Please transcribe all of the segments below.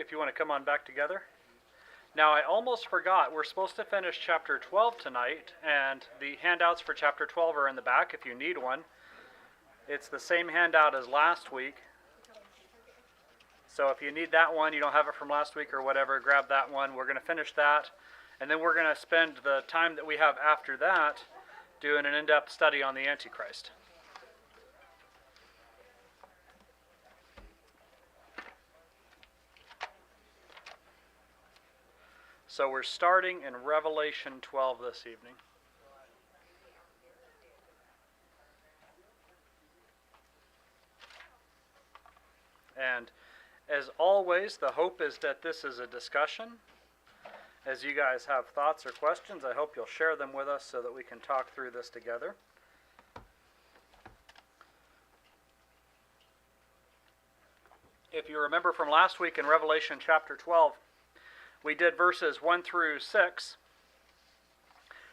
if you want to come on back together. Now, I almost forgot, we're supposed to finish chapter 12 tonight, and the handouts for chapter 12 are in the back if you need one. It's the same handout as last week. So if you need that one, you don't have it from last week or whatever, grab that one. We're going to finish that, and then we're going to spend the time that we have after that doing an in-depth study on the Antichrist. So we're starting in Revelation 12 this evening. And as always, the hope is that this is a discussion. As you guys have thoughts or questions, I hope you'll share them with us so that we can talk through this together. If you remember from last week in Revelation chapter 12, we did verses 1 through 6.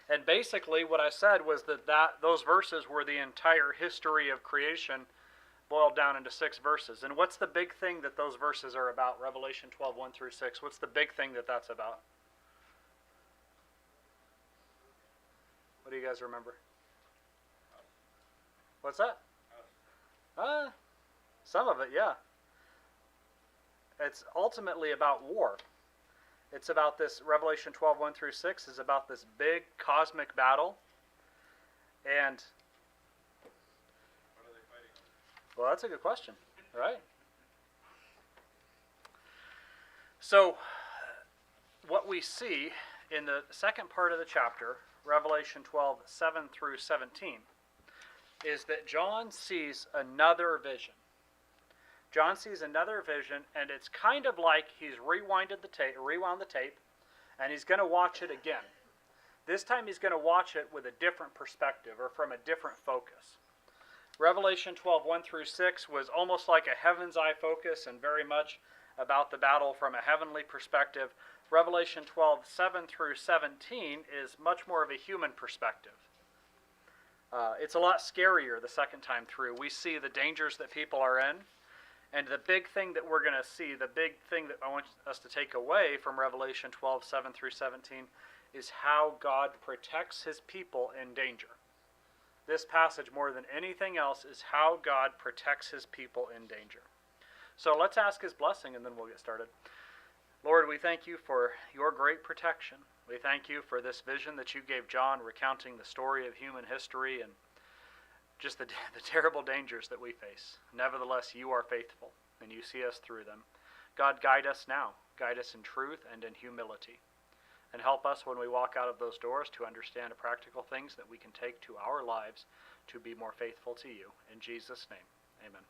And basically what I said was that those verses were the entire history of creation boiled down into 6 verses. And what's the big thing that those verses are about? Revelation 12, 1 through 6. What's the big thing that that's about? What do you guys remember? What's that? Some of it, yeah. It's ultimately about war. It's about this, Revelation 12, 1 through 6 is about this big cosmic battle. And, What are they fighting on? well, that's a good question, right? So, what we see in the second part of the chapter, Revelation 12, 7 through 17, is that John sees another vision. John sees another vision, and it's kind of like he's rewound the tape, and he's going to watch it again. This time he's going to watch it with a different perspective, or from a different focus. Revelation 12, 1 through 6 was almost like a heaven's eye focus, and very much about the battle from a heavenly perspective. Revelation 12, 7 through 17 is much more of a human perspective. It's a lot scarier the second time through. We see the dangers that people are in. And the big thing that we're going to see, the big thing that I want us to take away from Revelation 12, 7 through 17, is how God protects his people in danger. This passage, more than anything else, is how God protects his people in danger. So let's ask his blessing, and then we'll get started. Lord, we thank you for your great protection. We thank you for this vision that you gave John, recounting the story of human history and just the terrible dangers that we face. Nevertheless, you are faithful, and you see us through them. God, guide us now. Guide us in truth and in humility. And help us when we walk out of those doors to understand practical things that we can take to our lives to be more faithful to you. In Jesus' name, amen.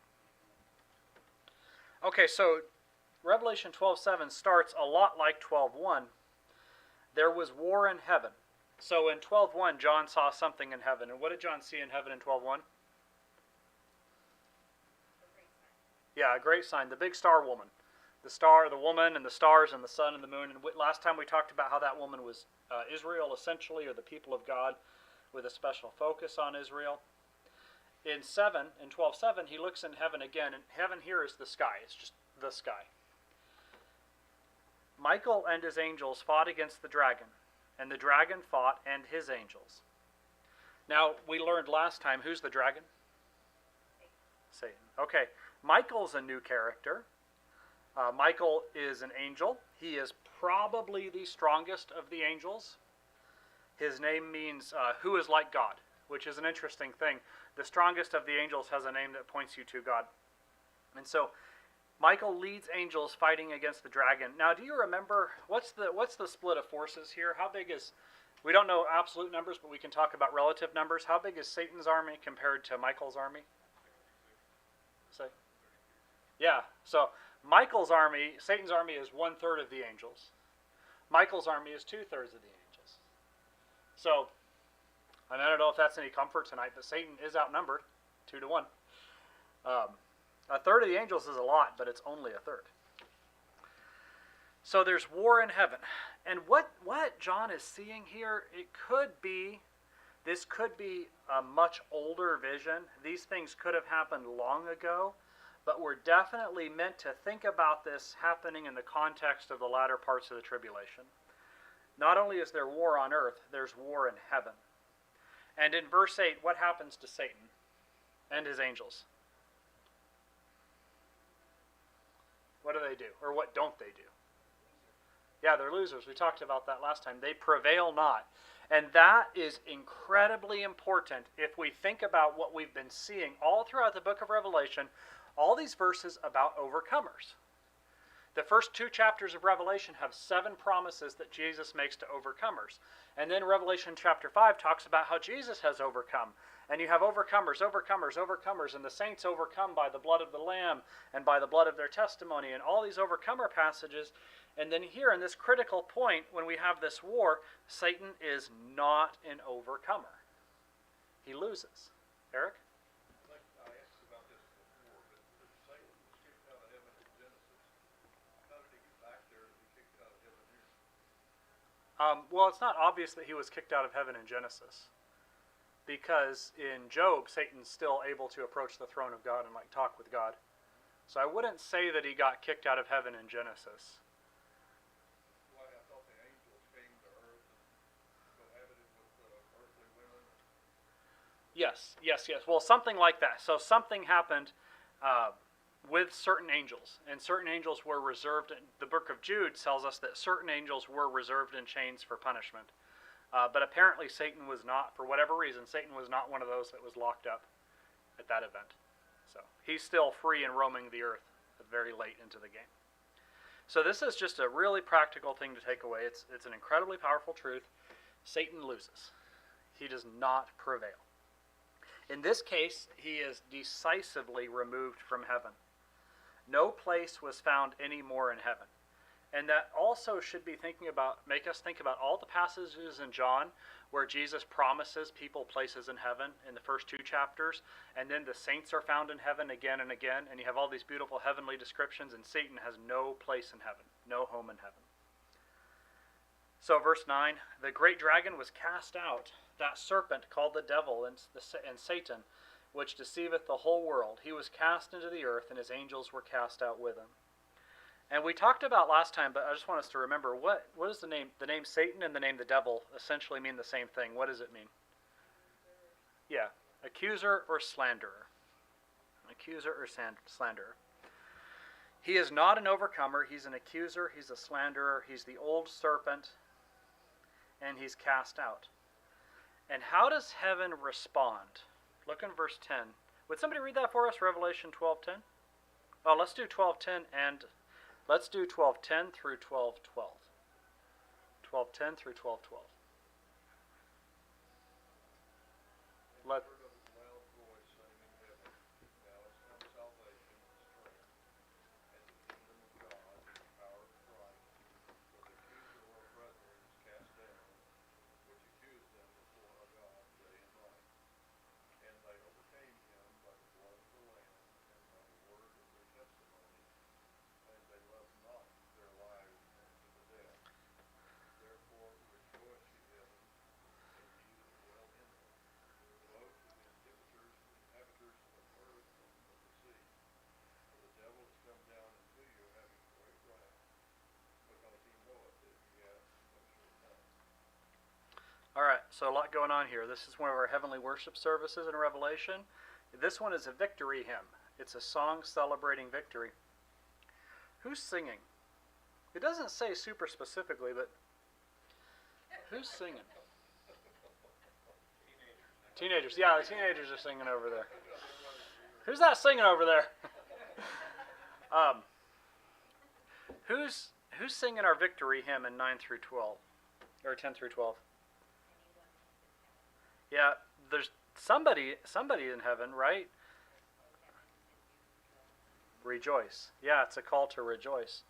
Okay, so Revelation 12:7 starts a lot like 12:1. There was war in heaven. So in 12:1, John saw something in heaven. And what did John see in heaven in 12:1? Yeah, a great sign. The big star woman. The star, the woman, and the stars, and the sun, and the moon. And last time we talked about how that woman was Israel, essentially, or the people of God, with a special focus on Israel. In 12:7, he looks in heaven again. And heaven here is the sky. It's just the sky. Michael and his angels fought against the dragon. And the dragon fought and his angels. Now, we learned last time, who's the dragon? Satan. Okay, Michael's a new character. Michael is an angel. He is probably the strongest of the angels. His name means who is like God, which is an interesting thing. The strongest of the angels has a name that points you to God. And so, Michael leads angels fighting against the dragon. Now, do you remember, what's the split of forces here? How big is, we don't know absolute numbers, but we can talk about relative numbers. How big is Satan's army compared to Michael's army? Say? Yeah, so Michael's army, Satan's army is 1/3 of the angels. Michael's army is 2/3 of the angels. So, I don't know if that's any comfort tonight, but Satan is outnumbered 2-1. 1/3 of the angels is a lot, but it's only 1/3. So there's war in heaven. And what John is seeing here, this could be a much older vision. These things could have happened long ago, but we're definitely meant to think about this happening in the context of the latter parts of the tribulation. Not only is there war on earth, there's war in heaven. And in verse 8, what happens to Satan and his angels? What do they do? Or what don't they do? Yeah, they're losers. We talked about that last time. They prevail not. And that is incredibly important if we think about what we've been seeing all throughout the book of Revelation, all these verses about overcomers. The first 2 chapters of Revelation have 7 promises that Jesus makes to overcomers. And then Revelation chapter 5 talks about how Jesus has overcome. And you have overcomers, overcomers, overcomers, and the saints overcome by the blood of the Lamb and by the blood of their testimony, and all these overcomer passages. And then here in this critical point, when we have this war, Satan is not an overcomer. He loses. Eric? I asked about this before, but Satan was kicked out of heaven in Genesis. How did he get back there to be kicked out of heaven here? Well, it's not obvious that he was kicked out of heaven in Genesis. Because in Job, Satan's still able to approach the throne of God and talk with God. So I wouldn't say that he got kicked out of heaven in Genesis. Well, I thought the angels came to earth and cohabited with earthly women. Yes. Well, something like that. So something happened with certain angels. And certain angels were reserved. The book of Jude tells us that certain angels were reserved in chains for punishment. But apparently Satan was not, for whatever reason, Satan was not one of those that was locked up at that event. So he's still free and roaming the earth very late into the game. So this is just a really practical thing to take away. It's an incredibly powerful truth. Satan loses. He does not prevail. In this case, he is decisively removed from heaven. No place was found any more in heaven. And that also should make us think about all the passages in John where Jesus promises people places in heaven in the first 2 chapters, and then the saints are found in heaven again and again, and you have all these beautiful heavenly descriptions, and Satan has no place in heaven, no home in heaven. So verse 9, the great dragon was cast out, that serpent called the devil and Satan, which deceiveth the whole world. He was cast into the earth, and his angels were cast out with him. And we talked about last time, but I just want us to remember, what is the name? The name Satan and the name the devil essentially mean the same thing. What does it mean? Yeah, accuser or slanderer. Accuser or slanderer. He is not an overcomer. He's an accuser. He's a slanderer. He's the old serpent, and he's cast out. And how does heaven respond? Look in verse 10. Would somebody read that for us, Revelation 12:10? Oh, let's do 12:10 and... Let's do 12:10 through 12:12. 12:10 through 12:12. Let. Heard of a loud voice saying in heaven, now is come salvation and strength, and the kingdom of God and the power of Christ. For the accuser of our brethren is cast down, which accused them before our God day and night. And they overcame him by the blood of the Lamb and by the word of their testimony, and they loved not their lives unto the death. Therefore rejoice, ye heavens, and ye that dwell in them. Woe to the inhabitants of the earth and of the sea. For the devil is come down into you, having great wrath, because he knoweth that he hath but a short time. All right, so a lot going on here. This is one of our heavenly worship services in Revelation. This one is a victory hymn. It's a song celebrating victory. Who's singing? It doesn't say super specifically, but who's singing? Teenagers. Yeah, the teenagers are singing over there. Who's that singing over there? Who's singing our victory hymn in 9 through 12? Or 10 through 12? Yeah, there's somebody in heaven, right? Rejoice. Yeah, it's a call to rejoice.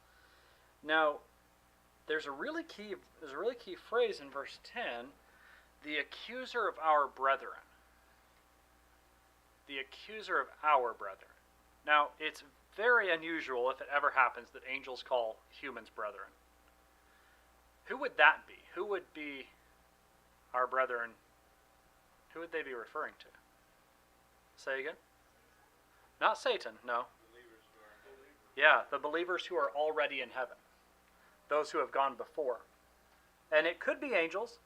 Now, there's a really key phrase in verse 10, the accuser of our brethren. The accuser of our brethren. Now, it's very unusual, if it ever happens, that angels call humans brethren. Who would that be? Who would be our brethren? Who would they be referring to? Say again? Not Satan, no. Believers Yeah, the believers who are already in heaven, those who have gone before. And it could be angels,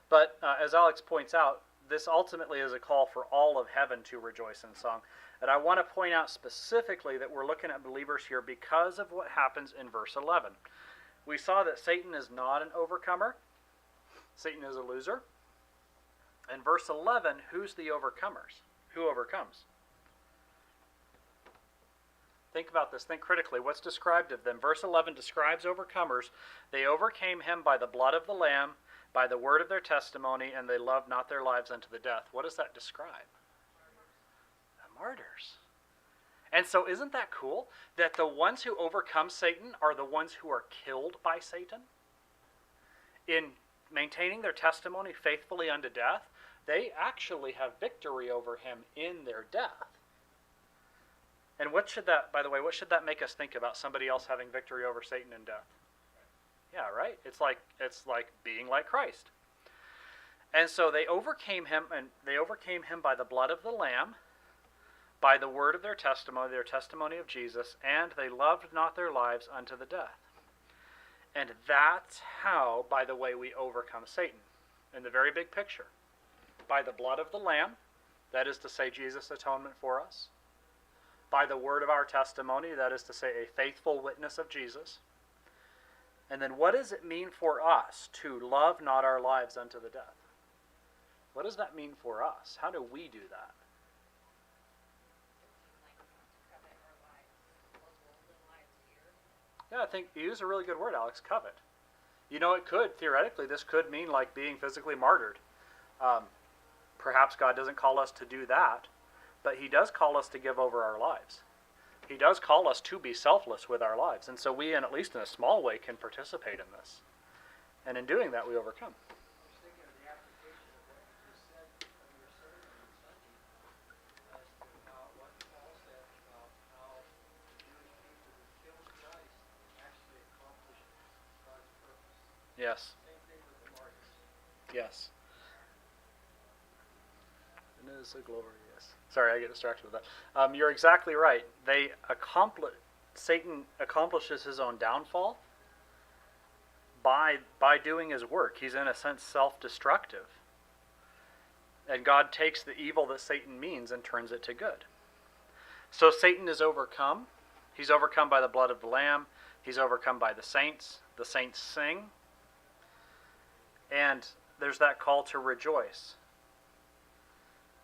but as Alex points out, this ultimately is a call for all of heaven to rejoice in song. And I want to point out specifically that we're looking at believers here because of what happens in verse 11. We saw that Satan is not an overcomer. Satan is a loser. In verse 11, who's the overcomers? Who overcomes? Think about this. Think critically. What's described of them? Verse 11 describes overcomers. They overcame him by the blood of the Lamb, by the word of their testimony, and they loved not their lives unto the death. What does that describe? The martyrs. And so isn't that cool? That the ones who overcome Satan are the ones who are killed by Satan? In maintaining their testimony faithfully unto death, they actually have victory over him in their death. And what should that, by the way, what should that make us think about somebody else having victory over Satan in death? Yeah, right? It's like being like Christ. And so they overcame him, and they overcame him by the blood of the Lamb, by the word of their testimony of Jesus, and they loved not their lives unto the death. And that's how, by the way, we overcome Satan. In the very big picture. By the blood of the Lamb, that is to say Jesus' atonement for us. By the word of our testimony, that is to say a faithful witness of Jesus. And then what does it mean for us to love not our lives unto the death? What does that mean for us? How do we do that? Yeah, I think you use a really good word, Alex, covet. You know, it could, theoretically, this could mean like being physically martyred. Perhaps God doesn't call us to do that, but he does call us to give over our lives. He does call us to be selfless with our lives. And so we, at least in a small way, can participate in this. And in doing that, we overcome. I was thinking of the application of what you just said from your sermon on Sunday as to what Paul said about how the Jewish people who killed Christ actually accomplished God's purpose. Yes. Same thing with the martyrs. Yes. And it is a glorious. Sorry, I get distracted with that. You're exactly right. Satan accomplishes his own downfall by doing his work. He's in a sense self-destructive. And God takes the evil that Satan means and turns it to good. So Satan is overcome. He's overcome by the blood of the Lamb. He's overcome by the saints. The saints sing. And there's that call to rejoice.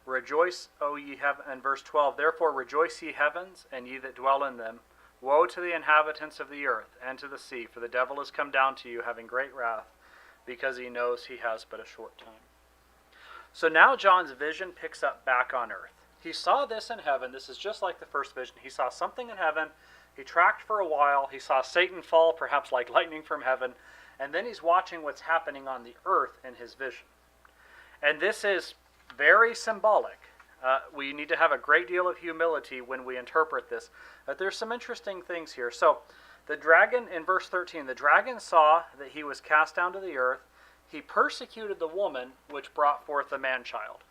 Rejoice, O ye heavens, and verse 12, therefore rejoice ye heavens, and ye that dwell in them. Woe to the inhabitants of the earth, and to the sea, for the devil is come down to you, having great wrath, because he knows he has but a short time. So now John's vision picks up back on earth. He saw this in heaven. This is just like the first vision. He saw something in heaven. He tracked for a while. He saw Satan fall, perhaps like lightning from heaven. And then he's watching what's happening on the earth in his vision. And this is very symbolic. We need to have a great deal of humility when we interpret this. But there's some interesting things here. So the dragon, in verse 13, the dragon saw that he was cast down to the earth. He persecuted the woman which brought forth the man-child.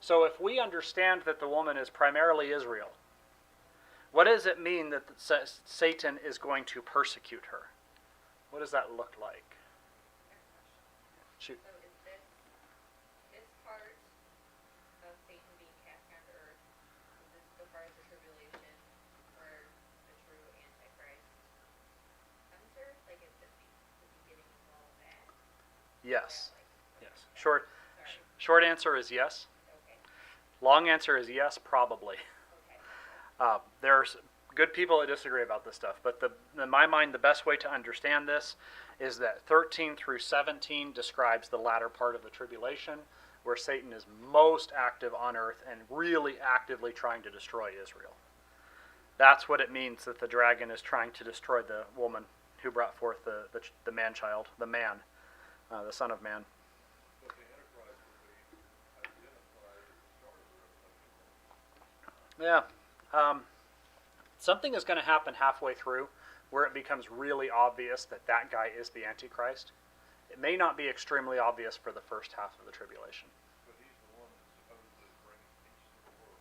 So if we understand that the woman is primarily Israel, what does it mean that Satan is going to persecute her? What does that look like? Shoot. So is this part of Satan being cast down to earth, is this the part of the tribulation where the true Antichrist comes to earth? Like, is this the beginning of all of that? Yes. Yeah, Yes. Short answer is yes. Okay. Long answer is yes, probably. Okay. There's good people that disagree about this stuff, but in my mind, the best way to understand this is that 13 through 17 describes the latter part of the tribulation, where Satan is most active on earth and really actively trying to destroy Israel. That's what it means that the dragon is trying to destroy the woman who brought forth the man-child, the man, the Son of Man. But the Antichrist would be identified at the start of the Revelation. Yeah. Something is going to happen halfway through where it becomes really obvious that that guy is the Antichrist. It may not be extremely obvious for the first half of the tribulation. But he's the one that supposedly brings peace to the world.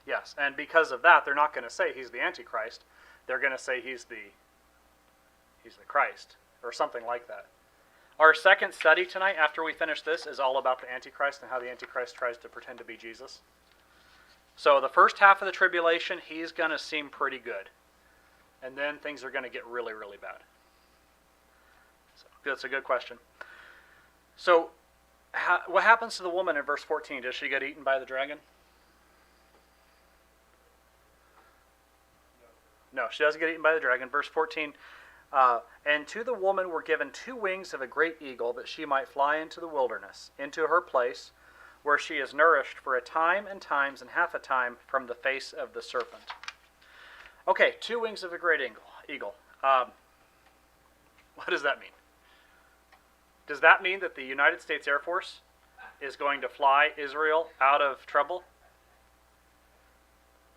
Yes. And because of that, they're not going to say he's the Antichrist. they're going to say he's the Christ, or something like that. Our second study tonight, after we finish this, is all about the Antichrist and how the Antichrist tries to pretend to be Jesus. So the first half of the tribulation, he's going to seem pretty good. And then things are going to get really, really bad. So that's a good question. So what happens to the woman in verse 14? Does she get eaten by the dragon? No, she doesn't get eaten by the dragon. Verse 14, and to the woman were given 2 wings of a great eagle, that she might fly into the wilderness, into her place, where she is nourished for a time and times and half a time from the face of the serpent. Okay, 2 wings of a great eagle. What does that mean? Does that mean that the United States Air Force is going to fly Israel out of trouble?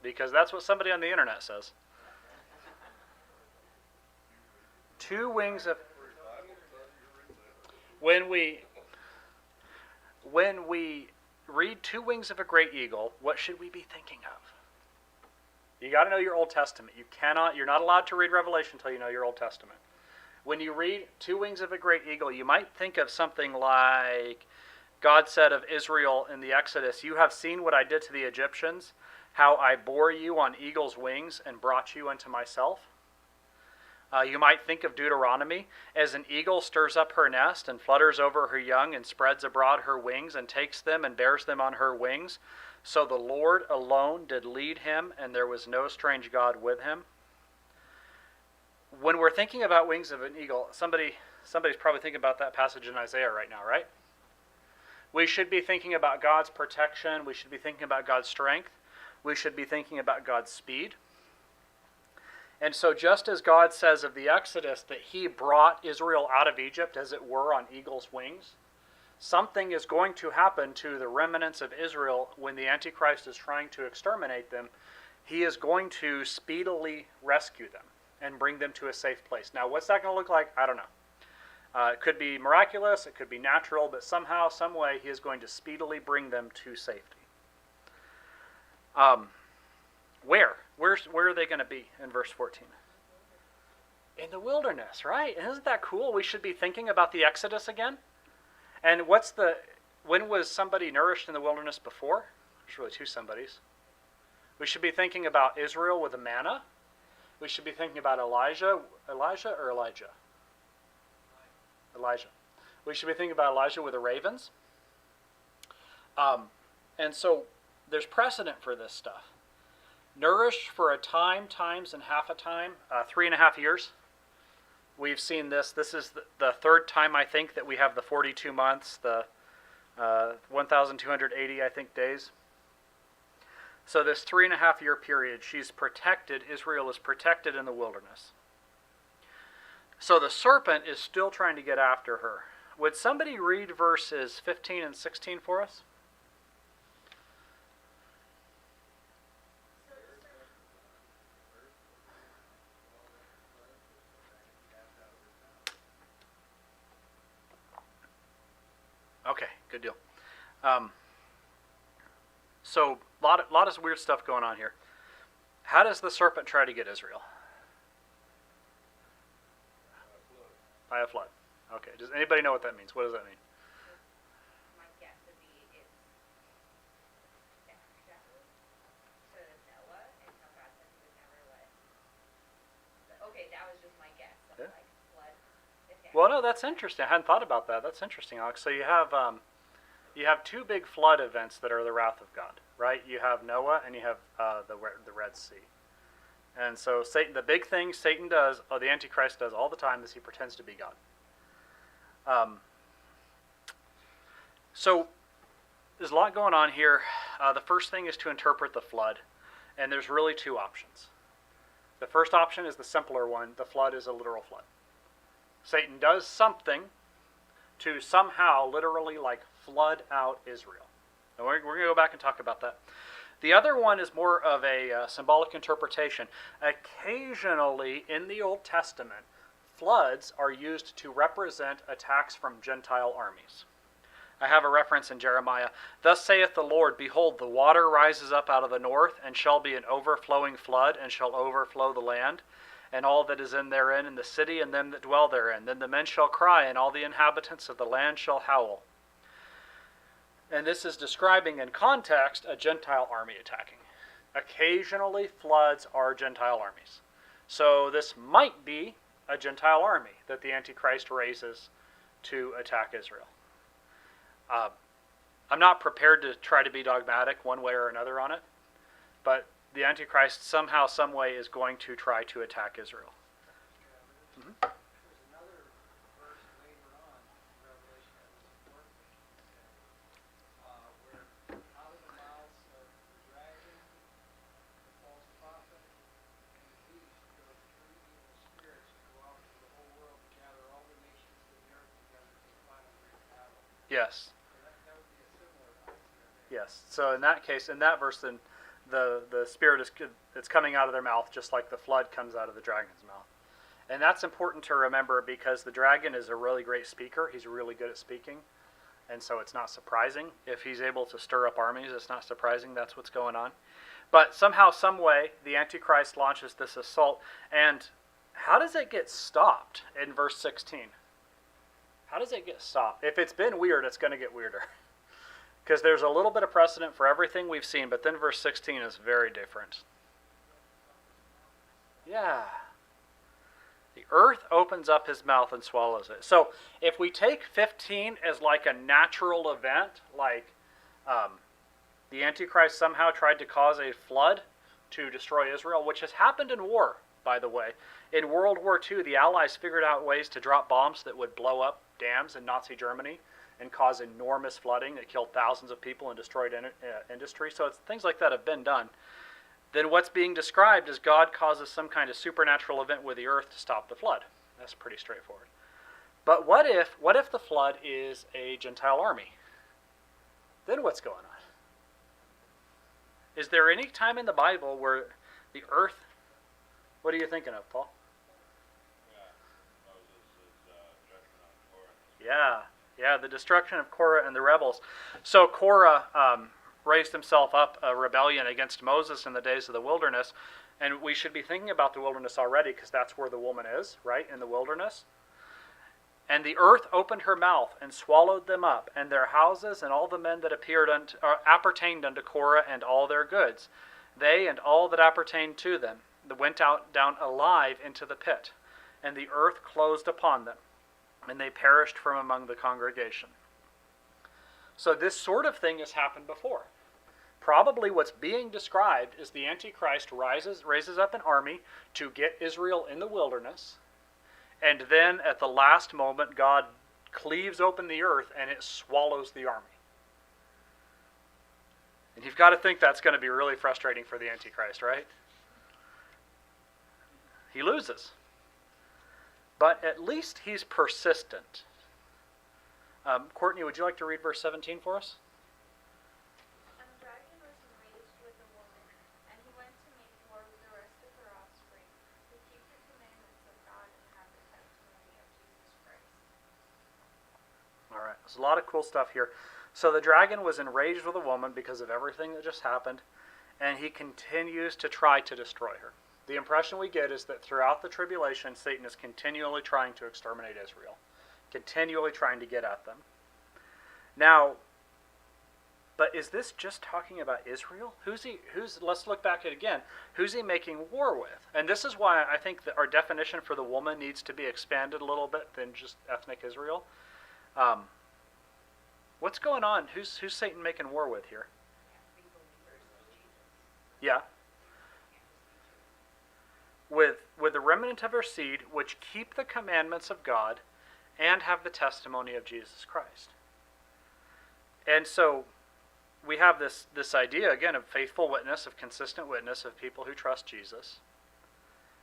Because that's what somebody on the internet says. 2 wings of... When we read 2 wings of a great eagle, what should we be thinking of? You got to know your Old Testament. You're not allowed to read Revelation until you know your Old Testament. When you read 2 wings of a great eagle, you might think of something like God said of Israel in the Exodus, "You have seen what I did to the Egyptians, how I bore you on eagle's wings and brought you unto myself." You might think of Deuteronomy, "As an eagle stirs up her nest and flutters over her young and spreads abroad her wings and takes them and bears them on her wings. So the Lord alone did lead him, and there was no strange God with him." When we're thinking about wings of an eagle, somebody's probably thinking about that passage in Isaiah right now, right? We should be thinking about God's protection. We should be thinking about God's strength. We should be thinking about God's speed. And so just as God says of the Exodus that he brought Israel out of Egypt, as it were, on eagle's wings, something is going to happen to the remnants of Israel when the Antichrist is trying to exterminate them. He is going to speedily rescue them and bring them to a safe place. Now, what's that going to look like? I don't know. It could be miraculous, it could be natural, but somehow, some way, he is going to speedily bring them to safety. Where are they going to be in verse 14? In the wilderness, right? And isn't that cool? We should be thinking about the Exodus again. And when was somebody nourished in the wilderness before? There's really 2 somebodies. We should be thinking about Israel with the manna. We should be thinking about Elijah. Elijah. We should be thinking about Elijah with the ravens. And so there's precedent for this stuff. Nourished for a time, times, and half a time, 3.5 years. We've seen this. This is the 3rd time, I think, that we have the 42 months, the 1,280, I think, days. So this 3.5 year period, she's protected. Israel is protected in the wilderness. So the serpent is still trying to get after her. Would somebody read verses 15 and 16 for us? Okay, good deal. So, a lot of weird stuff going on here. How does the serpent try to get Israel? By a flood. Okay. Does anybody know what that means? What does that mean? My guess would be it's backtracked to Noah and how God said he would never let. Okay, that was just my guess. Of, Yeah. like flood. Well, no, that's interesting. I hadn't thought about that. That's interesting, Alex. So you have 2 big flood events that are the wrath of God, right? You have Noah and you have the Red Sea. And so Satan, the big thing Satan does, or the Antichrist does all the time, is he pretends to be God. So there's a lot going on here. The first thing is to interpret the flood, and there's really 2 options. The first option is the simpler one. The flood is a literal flood. Satan does something to somehow literally like flood out Israel. And we're going to go back and talk about that. The other one is more of a symbolic interpretation. Occasionally in the Old Testament, floods are used to represent attacks from Gentile armies. I have a reference in Jeremiah. Thus saith the Lord, behold, the water rises up out of the north, and shall be an overflowing flood, and shall overflow the land, and all that is in therein, and the city, and them that dwell therein. Then the men shall cry, and all the inhabitants of the land shall howl. And this is describing in context a Gentile army attacking. Occasionally floods are Gentile armies. So this might be a Gentile army that the Antichrist raises to attack Israel. I'm not prepared to try to be dogmatic one way or another on it, but the Antichrist somehow, some way is going to try to attack Israel. Mm-hmm. There's another verse later on in Revelation that was important, where out of the mouths of the dragon, the false prophet, and the beast go three evil spirits who go out into the whole world to gather all the nations of the earth together for the final great battle. Yes. So that would be a similar idea there. Yes. So in that case, in that verse, then the spirit it's coming out of their mouth, just like the flood comes out of the dragon's mouth. And that's important to remember because the dragon is a really great speaker. He's really good at speaking. And so it's not surprising. If he's able to stir up armies, it's not surprising that's what's going on. But somehow, some way, the Antichrist launches this assault. And how does it get stopped in verse 16? How does it get stopped? If it's been weird, it's going to get weirder. Because there's a little bit of precedent for everything we've seen, but then verse 16 is very different. Yeah. The earth opens up his mouth and swallows it. So if we take 15 as like a natural event, like the Antichrist somehow tried to cause a flood to destroy Israel, which has happened in war, by the way. In World War II, the Allies figured out ways to drop bombs that would blow up dams in Nazi Germany and cause enormous flooding that killed thousands of people and destroyed industry. So things like that have been done. Then what's being described is God causes some kind of supernatural event with the earth to stop the flood. That's pretty straightforward. But what if the flood is a Gentile army? Then what's going on? Is there any time in the Bible where the earth... What are you thinking of, Paul? Yeah, the destruction of Korah and the rebels. So Korah raised himself up a rebellion against Moses in the days of the wilderness, and we should be thinking about the wilderness already because that's where the woman is, right, in the wilderness. And the earth opened her mouth and swallowed them up, and their houses and all the men that appertained unto Korah and all their goods. They and all that appertained to them went out down alive into the pit, and the earth closed upon them, and they perished from among the congregation. So this sort of thing has happened before. Probably what's being described is the Antichrist raises up an army to get Israel in the wilderness, and then at the last moment God cleaves open the earth and it swallows the army. And you've got to think that's going to be really frustrating for the Antichrist, right? He loses. But at least he's persistent. Courtney, would you like to read verse 17 for us? And the dragon was enraged with the woman, and he went to make war with the rest of her offspring, who keep the commandments of God and have the testimony of Jesus Christ. All right, there's a lot of cool stuff here. So the dragon was enraged with the woman because of everything that just happened, and he continues to try to destroy her. The impression we get is that throughout the tribulation, Satan is continually trying to exterminate Israel, continually trying to get at them. Now, but is this just talking about Israel? Let's look back at it again. Who's he making war with? And this is why I think that our definition for the woman needs to be expanded a little bit than just ethnic Israel. What's going on? Who's Satan making war with here? Yeah. With the remnant of her seed, which keep the commandments of God and have the testimony of Jesus Christ. And so we have this idea, again, of faithful witness, of consistent witness, of people who trust Jesus.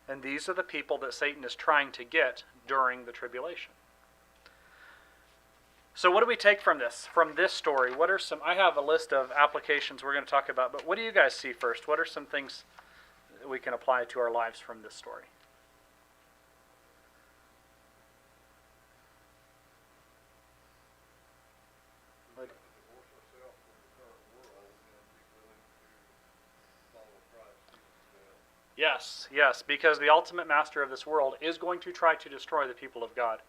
And these are the people that Satan is trying to get during the tribulation. So what do we take from this story? What are some, I have a list of applications we're going to talk about, but what do you guys see first? What are some things that we can apply to our lives from this story? Yes, yes, because the ultimate master of this world is going to try to destroy the people of God.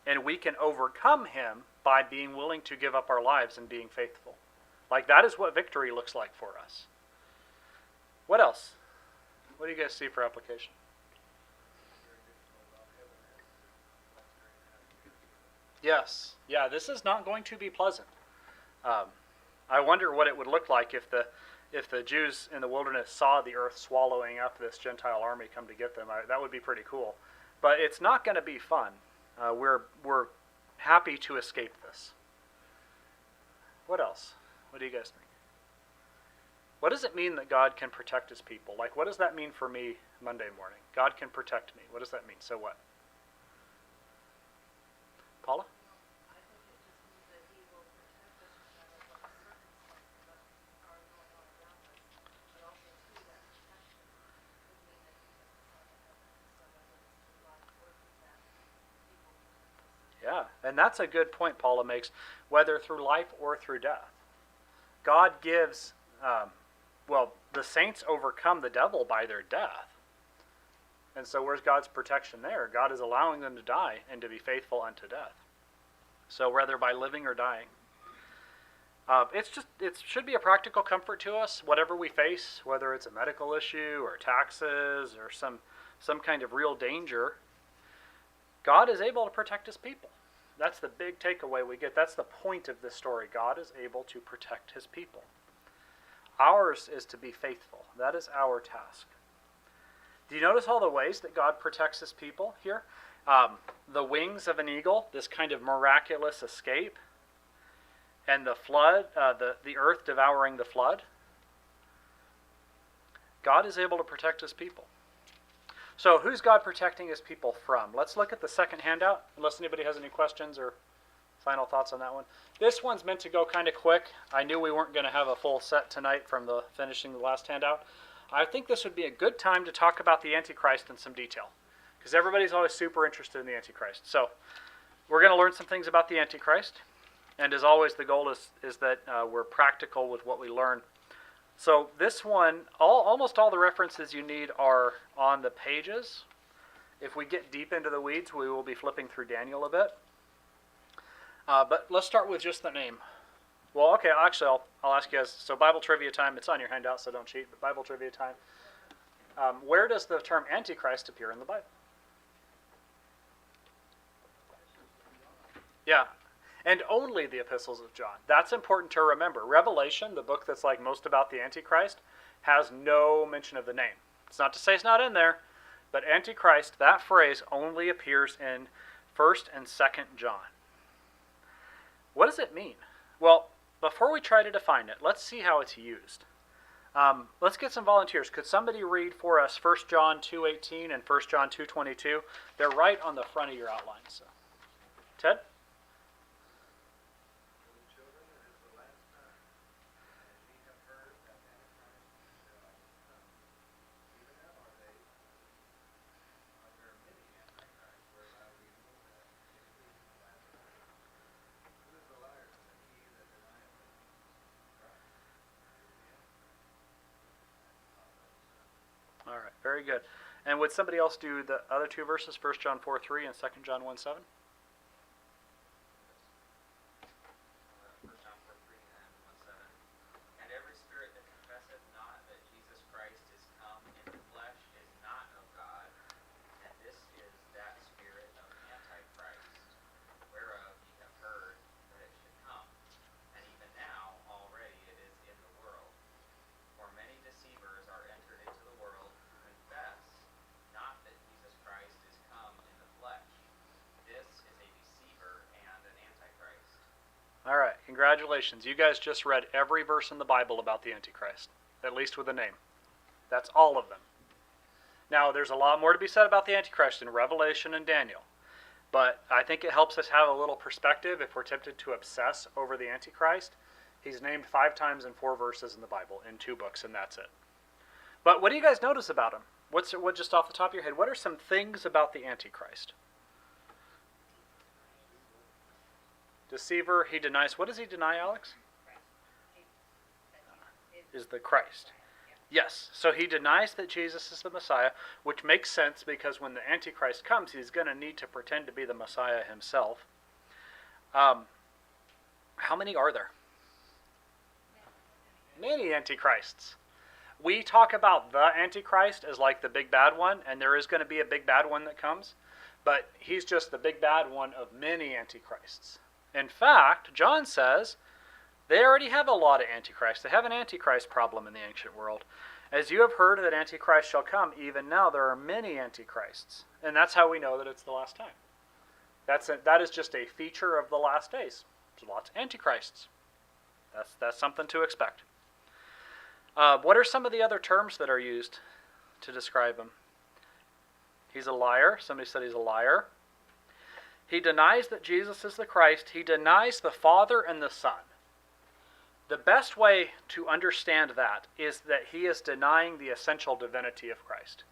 And we can overcome him by being willing to give up our lives and being faithful. Like, that is what victory looks like for us. What else? What do you guys see for application? Yes. Yeah, this is not going to be pleasant. I wonder what it would look like if the Jews in the wilderness saw the earth swallowing up this Gentile army come to get them. That would be pretty cool. But it's not going to be fun. We're happy to escape this. What else? What do you guys think? What does it mean that God can protect his people? Like, what does that mean for me Monday morning? God can protect me. What does that mean? So what? Paula? I think it just means that he will protect us no matter what circumstances that are going on around us, but also through that protection could mean that he takes us on to heaven. So whether it's through life or through death, he will protect us. Yeah, and that's a good point Paula makes, whether through life or through death. God gives, the saints overcome the devil by their death. And so where's God's protection there? God is allowing them to die and to be faithful unto death. So whether by living or dying. It should be a practical comfort to us, whatever we face, whether it's a medical issue or taxes or some kind of real danger. God is able to protect his people. That's the big takeaway we get. That's the point of this story. God is able to protect his people. Ours is to be faithful. That is our task. Do you notice all the ways that God protects his people here? The wings of an eagle, this kind of miraculous escape, and the flood, the earth devouring the flood. God is able to protect his people. So who's God protecting his people from? Let's look at the second handout, unless anybody has any questions or final thoughts on that one. This one's meant to go kind of quick. I knew we weren't going to have a full set tonight from finishing the last handout. I think this would be a good time to talk about the Antichrist in some detail, because everybody's always super interested in the Antichrist. So we're going to learn some things about the Antichrist, and as always, the goal is that we're practical with what we learn. So this one, almost all the references you need are on the pages. If we get deep into the weeds, we will be flipping through Daniel a bit. But let's start with just the name. Well, okay, actually, I'll ask you guys. So Bible trivia time. It's on your handout, so don't cheat. But Bible trivia time. Where does the term Antichrist appear in the Bible? Yeah. And only the epistles of John. That's important to remember. Revelation, the book that's like most about the Antichrist, has no mention of the name. It's not to say it's not in there, but Antichrist, that phrase only appears in 1st and 2nd John. What does it mean? Well, before we try to define it, let's see how it's used. Let's get some volunteers. Could somebody read for us 1 John 2:18 and 1 John 2:22? They're right on the front of your outline. So, Ted? All right, very good. And would somebody else do the other two verses, 1 John 4:3 and 2 John 1:7? 1 John 4:3 and 1:7. And every spirit that confesseth not that Jesus Christ is come in the flesh is not of God, and this is that spirit of Antichrist, whereof ye have heard that it should come. And even now already it is in the world. For many deceivers are entered into the world, who confess not that Jesus Christ is come in the flesh. This is a deceiver and an Antichrist. All right, congratulations. You guys just read every verse in the Bible about the Antichrist, at least with a name. That's all of them. Now, there's a lot more to be said about the Antichrist in Revelation and Daniel, but I think it helps us have a little perspective if we're tempted to obsess over the Antichrist. He's named 5 times in 4 verses in the Bible, in 2 books, and that's it. But what do you guys notice about him? What just off the top of your head, what are some things about the Antichrist? Deceiver, he denies. What does he deny, Alex? Is the Christ. Yes, so he denies that Jesus is the Messiah, which makes sense because when the Antichrist comes, he's going to need to pretend to be the Messiah himself. How many are there? Many Antichrists. We talk about the Antichrist as like the big bad one, and there is going to be a big bad one that comes, but he's just the big bad one of many Antichrists. In fact, John says they already have a lot of Antichrists. They have an Antichrist problem in the ancient world. As you have heard that Antichrist shall come, even now there are many Antichrists. And that's how we know that it's the last time. That is just a feature of the last days. There's lots of Antichrists. That's something to expect. What are some of the other terms that are used to describe him? He's a liar. Somebody said he's a liar. He denies that Jesus is the Christ. He denies the Father and the Son. The best way to understand that is that he is denying the essential divinity of Christ.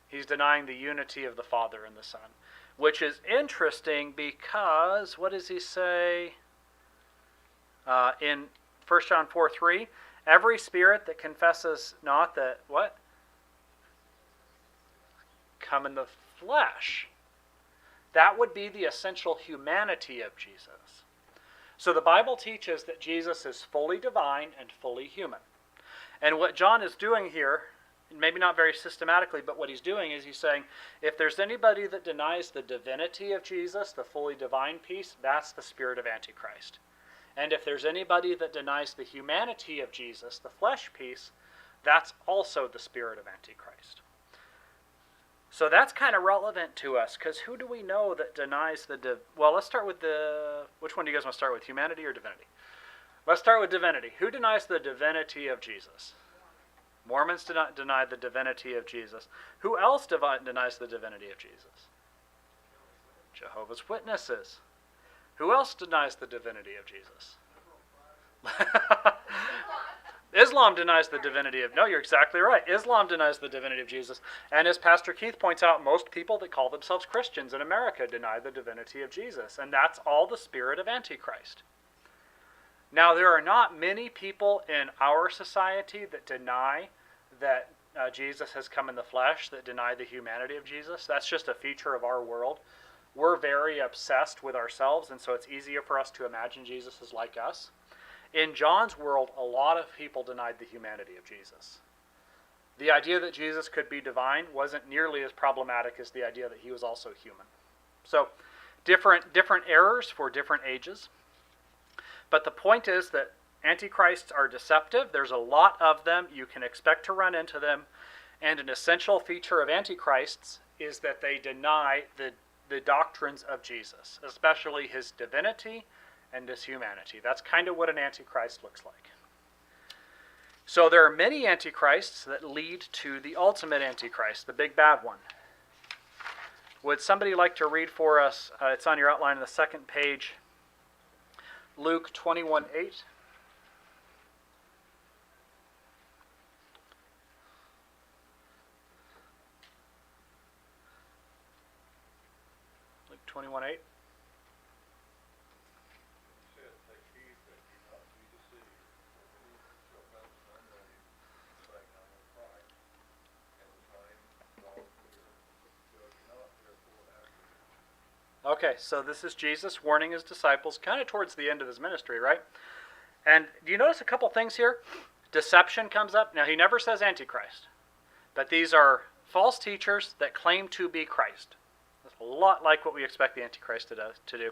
He's denying the unity of the Father and the Son, which is interesting because, what does he say in 1 John 4:3? Every spirit that confesses not that, what? Come in the flesh. That would be the essential humanity of Jesus. So the Bible teaches that Jesus is fully divine and fully human. And what John is doing here, maybe not very systematically, but what he's doing is he's saying, if there's anybody that denies the divinity of Jesus, the fully divine piece, that's the spirit of Antichrist. And if there's anybody that denies the humanity of Jesus, the flesh piece, that's also the spirit of Antichrist. So that's kind of relevant to us, because who do we know that denies the... Well, let's start with the... Which one do you guys want to start with, humanity or divinity? Let's start with divinity. Who denies the divinity of Jesus? Mormons do not deny the divinity of Jesus. Who else denies the divinity of Jesus? Jehovah's Witnesses. Who else denies the divinity of Jesus? Islam denies the divinity of... No, you're exactly right. Islam denies the divinity of Jesus. And as Pastor Keith points out, most people that call themselves Christians in America deny the divinity of Jesus. And that's all the spirit of Antichrist. Now, there are not many people in our society that deny that Jesus has come in the flesh, that deny the humanity of Jesus. That's just a feature of our world. We're very obsessed with ourselves, and so it's easier for us to imagine Jesus is like us. In John's world, a lot of people denied the humanity of Jesus. The idea that Jesus could be divine wasn't nearly as problematic as the idea that he was also human. So, different errors for different ages. But the point is that antichrists are deceptive. There's a lot of them. You can expect to run into them. And an essential feature of antichrists is that they deny the doctrines of Jesus, especially his divinity and his humanity. That's kind of what an antichrist looks like. So there are many antichrists that lead to the ultimate antichrist, the big bad one. Would somebody like to read for us, it's on your outline on the second page, Luke 21:8. Luke 21:8. Okay, so this is Jesus warning his disciples kind of towards the end of his ministry, right? And do you notice a couple things here? Deception comes up. Now, he never says Antichrist, but these are false teachers that claim to be Christ. That's a lot like what we expect the Antichrist to do.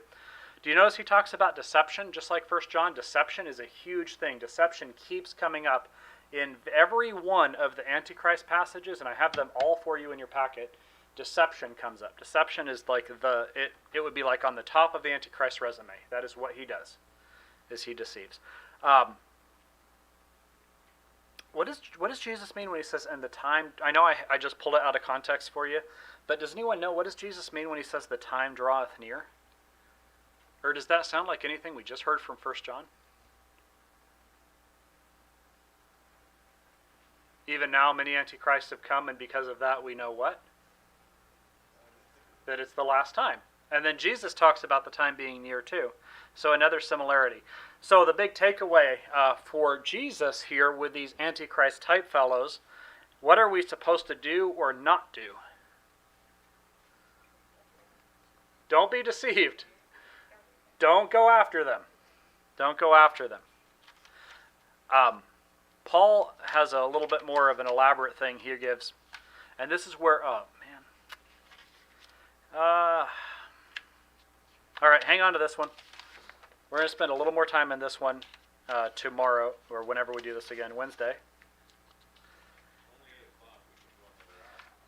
Do you notice he talks about deception? Just like 1 John, deception is a huge thing. Deception keeps coming up in every one of the Antichrist passages, and I have them all for you in your packet. Deception comes up. Deception is like it would be like on the top of the Antichrist resume. That is what he does, is he deceives. What does Jesus mean when he says, "and the time"? I know I just pulled it out of context for you, but does anyone know what does Jesus mean when he says the time draweth near? Or does that sound like anything we just heard from 1 John? Even now, many antichrists have come, and because of that, we know what? That it's the last time. And then Jesus talks about the time being near too. So another similarity. So the big takeaway for Jesus here with these antichrist type fellows What are we supposed to do or not do? Don't be deceived. Don't go after them. Don't go after them. Paul has a little bit more of an elaborate thing he gives. And this is where, oh, man. All right, hang on to this one. We're going to spend a little more time in this one tomorrow, or whenever we do this again, Wednesday. Only 8 o'clock, we can go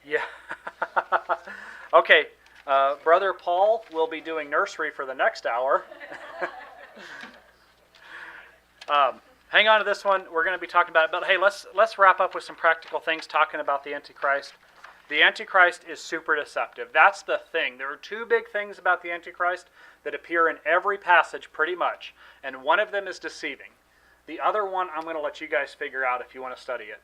another hour. Yeah. Okay. Brother Paul will be doing nursery for the next hour. Hang on to this one. We're going to be talking about it. But hey, let's wrap up with some practical things talking about the Antichrist. The Antichrist is super deceptive. That's the thing. There are two big things about the Antichrist that appear in every passage pretty much. And one of them is deceiving. The other one I'm going to let you guys figure out if you want to study it.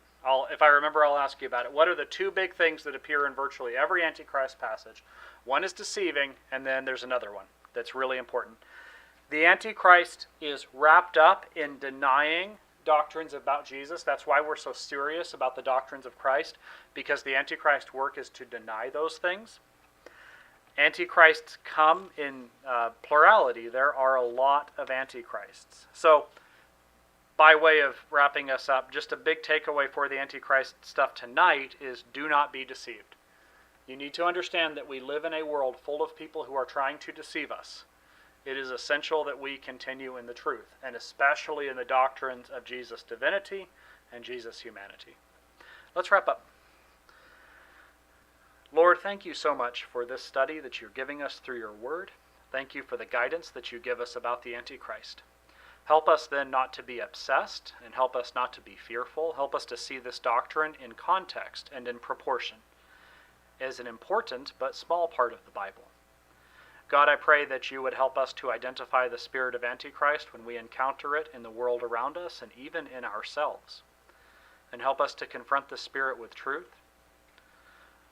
If I remember, I'll ask you about it. What are the two big things that appear in virtually every Antichrist passage? One is deceiving, and then there's another one that's really important. The Antichrist is wrapped up in denying doctrines about Jesus. That's why we're so serious about the doctrines of Christ, because the Antichrist work is to deny those things. Antichrists come in plurality. There are a lot of Antichrists. So, by way of wrapping us up, just a big takeaway for the Antichrist stuff tonight is do not be deceived. You need to understand that we live in a world full of people who are trying to deceive us. It is essential that we continue in the truth, and especially in the doctrines of Jesus' divinity and Jesus' humanity. Let's wrap up. Lord, thank you so much for this study that you're giving us through your word. Thank you for the guidance that you give us about the Antichrist. Help us then not to be obsessed, and help us not to be fearful. Help us to see this doctrine in context and in proportion as an important but small part of the Bible. God, I pray that you would help us to identify the spirit of Antichrist when we encounter it in the world around us and even in ourselves. And help us to confront the spirit with truth.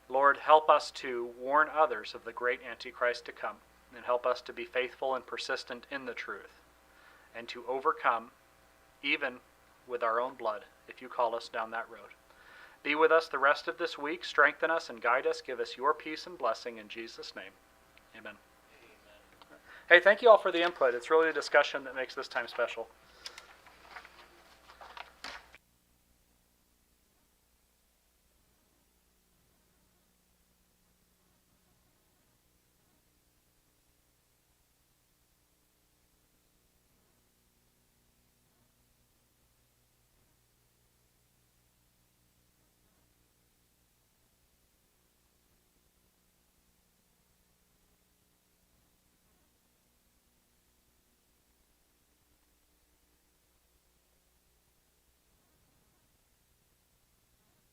Lord, help us to warn others of the great Antichrist to come, and help us to be faithful and persistent in the truth, and to overcome, even with our own blood, if you call us down that road. Be with us the rest of this week. Strengthen us and guide us. Give us your peace and blessing in Jesus' name. Amen. Hey, thank you all for the input. It's really a discussion that makes this time special.